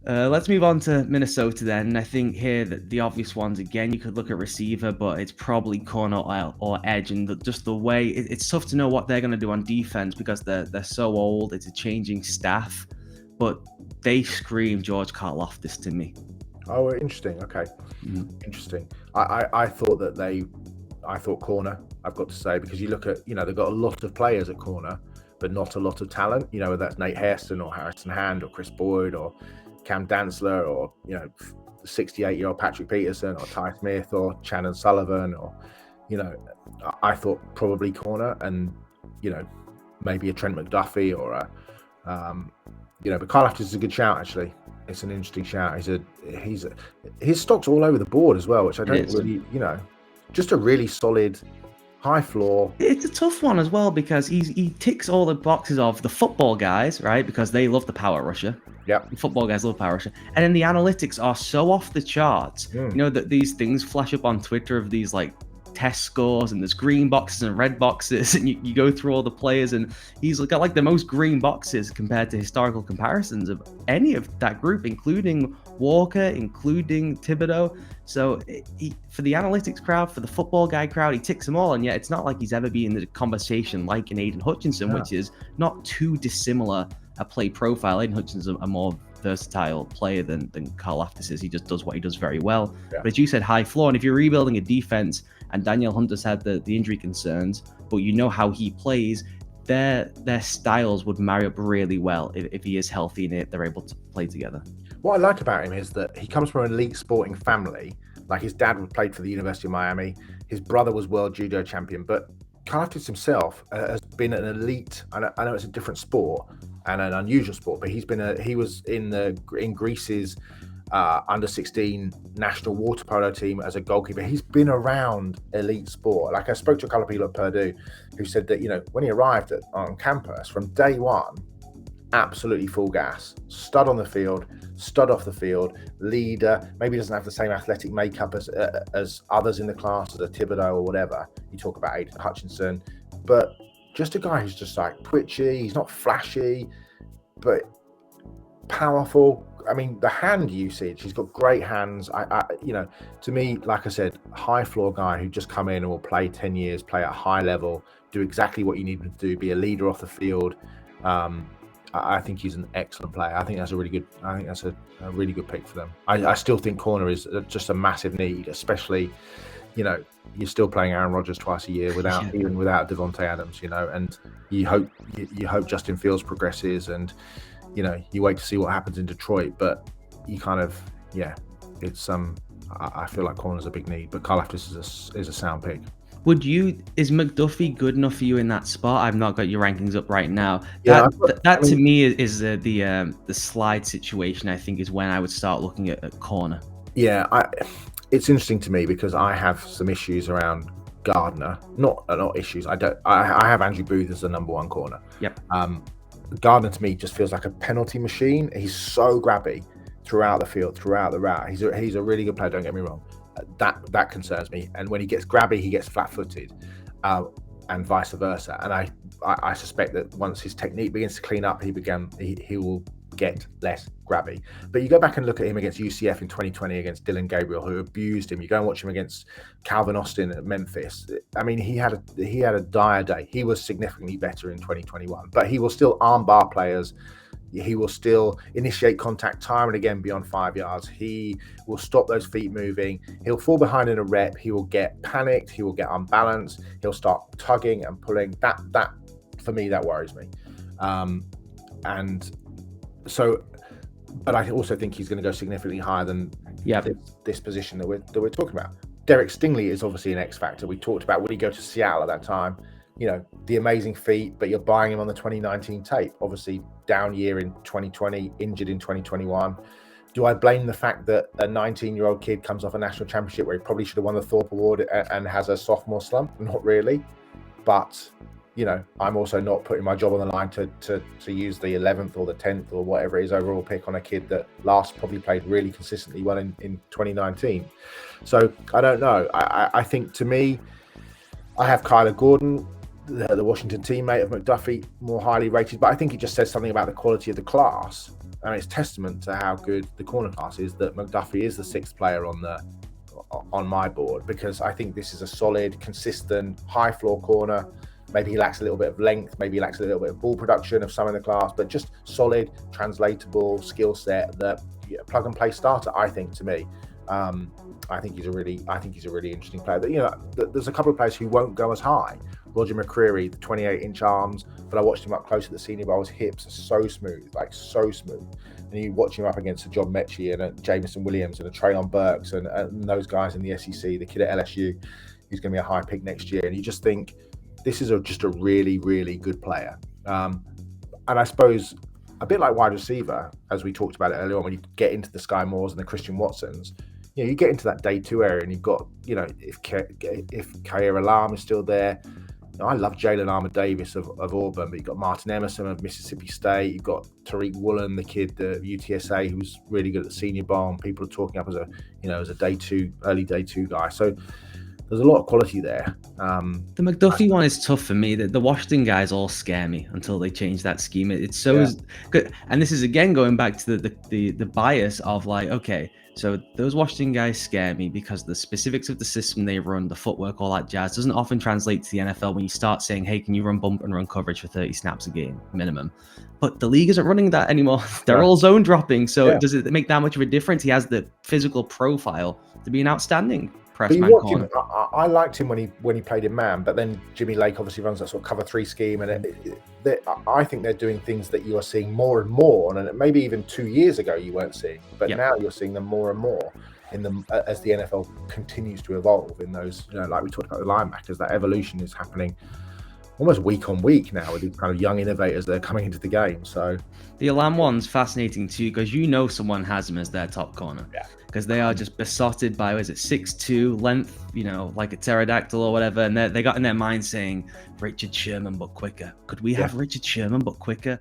Let's move on to Minnesota then. I think here that the obvious ones again, you could look at receiver, but it's probably corner or edge, and just the way it's tough to know what they're going to do on defense because they're so old. It's a changing staff, but they scream George Karlaftis to me. Oh, interesting. Okay, interesting. I thought I thought corner. I've got to say, because you look at, they've got a lot of players at corner, but not a lot of talent. Whether that's Nate Hairston or Harrison Hand or Chris Boyd or Cam Dantzler or 68-year-old Patrick Peterson or Ty Smith or Shannon Sullivan or I thought probably corner and maybe a Trent McDuffie or a but Karlaftis is a good shout actually. It's an interesting shout. His stock's all over the board as well, which I don't really just a really solid high floor. It's a tough one as well because he ticks all the boxes of the football guys, right? Because they love the power rusher. Yeah, football guys love power rusher, and then the analytics are so off the charts. That these things flash up on Twitter of these like test scores, and there's green boxes and red boxes, and you go through all the players, and he's got like the most green boxes compared to historical comparisons of any of that group, including Walker, including Thibodeau. So for the analytics crowd, for the football guy crowd, he ticks them all, and yet it's not like he's ever been in the conversation like an Aiden Hutchinson, which is not too dissimilar a play profile. Aiden Hutchinson's a more versatile player than Karlaftis is. He just does what he does very well. Yeah. But as you said, high floor. And if you're rebuilding a defense, and Danielle Hunter's had the injury concerns, but you know how he plays, their styles would marry up really well if he is healthy and they're able to play together. What I like about him is that he comes from an elite sporting family. Like his dad played for the University of Miami. His brother was world judo champion, but Karlaftis himself has been an elite. I know it's a different sport and an unusual sport, but he was in Greece's under 16 national water polo team as a goalkeeper. He's been around elite sport. Like I spoke to a couple of people at Purdue who said that when he arrived on campus from day one, absolutely full gas, stud on the field, stud off the field, leader. Maybe doesn't have the same athletic makeup as others in the class, as a Thibodeau or whatever. You talk about Aiden Hutchinson, but just a guy who's just like twitchy. He's not flashy, but powerful. I mean, the hand usage, he's got great hands. To me, like I said, high floor guy who just come in and will play 10 years, play at a high level, do exactly what you need him to do, be a leader off the field. I think he's an excellent player. I think that's a really good pick for them. I still think corner is just a massive need, especially, you're still playing Aaron Rodgers twice a year without Devontae Adams, and you hope Justin Fields progresses, and you wait to see what happens in Detroit, but you kind of, it's I feel like corner's a big need, but Karlaftis is a sound pick. Is McDuffie good enough for you in that spot? I've not got your rankings up right now. To me is the slide situation. I think is when I would start looking at corner. Yeah, it's interesting to me because I have some issues around Gardner. Not issues. I have Andrew Booth as the number one corner. Yep. Gardner to me just feels like a penalty machine. He's so grabby throughout the field, throughout the route. He's a really good player. Don't get me wrong. That concerns me. And when he gets grabby, he gets flat-footed, and vice versa. And I suspect that once his technique begins to clean up, he will get less grabby. But you go back and look at him against UCF in 2020 against Dylan Gabriel, who abused him. You go and watch him against Calvin Austin at Memphis. I mean, he had a dire day. He was significantly better in 2021, but he will still armbar players. He will still initiate contact time and again beyond 5 yards. He will stop those feet moving. He'll fall behind in a rep. He will get panicked. He will get unbalanced. He'll start tugging and pulling. That for me, that worries me. And so, but I also think he's going to go significantly higher than this position that we're talking about. Derek Stingley is obviously an X factor. We talked about, would he go to Seattle at that time? The amazing feat, but you're buying him on the 2019 tape. Obviously, down year in 2020, injured in 2021. Do I blame the fact that a 19-year-old kid comes off a national championship where he probably should have won the Thorpe Award and has a sophomore slump? Not really. But, I'm also not putting my job on the line to use the 11th or the 10th or whatever his overall pick on a kid that last probably played really consistently well in 2019. So I don't know. I think, to me, I have Kyler Gordon, the Washington teammate of McDuffie, more highly rated, but I think it just says something about the quality of the class. I mean, it's testament to how good the corner class is that McDuffie is the 6th player on my board, because I think this is a solid, consistent, high floor corner. Maybe he lacks a little bit of length, maybe he lacks a little bit of ball production of some in the class, but just solid, translatable skill set that plug and play starter. I think, to me, I think he's a really interesting player. But, there's a couple of players who won't go as high. Roger McCreary, the 28-inch arms, but I watched him up close at the Senior Bowl. His hips are so smooth, like so smooth. And you watch him up against a John Mechie and a Jameson Williams and a Traylon Burks and those guys in the SEC, the kid at LSU, who's going to be a high pick next year. And you just think, this is just a really, really good player. And I suppose a bit like wide receiver, as we talked about it earlier on, when you get into the Sky Moores and the Christian Watsons, you get into that day 2 area, and you've got, if Kair Alam is still there, I love Jalen Armour-Davis of Auburn, but you've got Martin Emerson of Mississippi State, you've got Tariq Woolen, the kid at UTSA, who's really good at the Senior Bowl, and people are talking up as a early day two guy. So there's a lot of quality there. The McDuffie one is tough for me. The Washington guys all scare me until they change that scheme. It's so good. And this is again going back to the bias of like, okay, so those Washington guys scare me because the specifics of the system they run, the footwork, all that jazz, doesn't often translate to the NFL when you start saying, hey, can you run bump and run coverage for 30 snaps a game minimum? But the league isn't running that anymore. They're all zone dropping. So does it make that much of a difference? He has the physical profile to be an outstanding press man corner. I liked him when he played in man, but then Jimmy Lake obviously runs that sort of cover 3 scheme, and I think they're doing things that you are seeing more and more, and maybe even 2 years ago you weren't seeing, but now you're seeing them more and more as the NFL continues to evolve in those, like we talked about the linebackers, that evolution is happening almost week on week now with these kind of young innovators that are coming into the game. So the Alam one's fascinating too, because someone has him as their top corner. Because they are just besotted by, 6'2", length, like a pterodactyl or whatever, and they got in their mind saying, Richard Sherman but quicker. Could we have Richard Sherman but quicker?